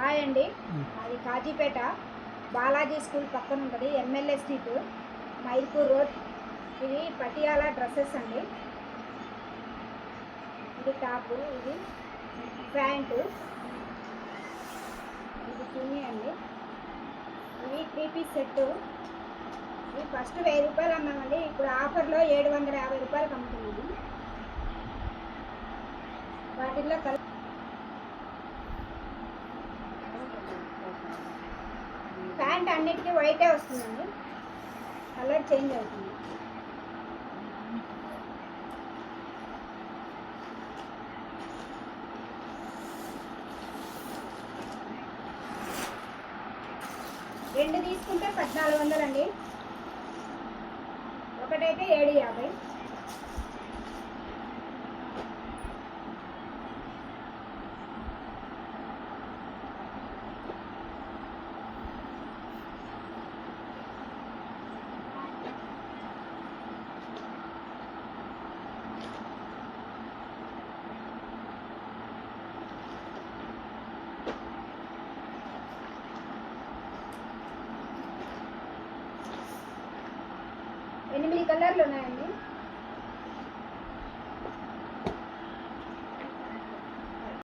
Hi అండి, అది Kazipet Balaji school పక్కన ఉంటుంది. MLA street, Mylapore road. ఇది పటియాలా డ్రెస్సెస్ అండి. ఇది టాపు, ఇది ప్యాంటు, ఇది చున్నీ అండి. ఇవి 3 పీస్ సెట్టు. ఇది ఫస్ట్ 1000 రూపాయలు అమ్మామండి, ఇప్పుడు ఆఫర్లో 750 రూపాయలకి అమ్ముతుంది. వాటిల్లో ప్యాంట్ అన్నిటికీ వైటే వస్తుందండి, కలర్ చేంజ్ అవుతుంది. రెండు తీసుకుంటే 1400 అండి, ఒకటైతే 750. ఎనిమిది కలర్లు ఉన్నాయండి.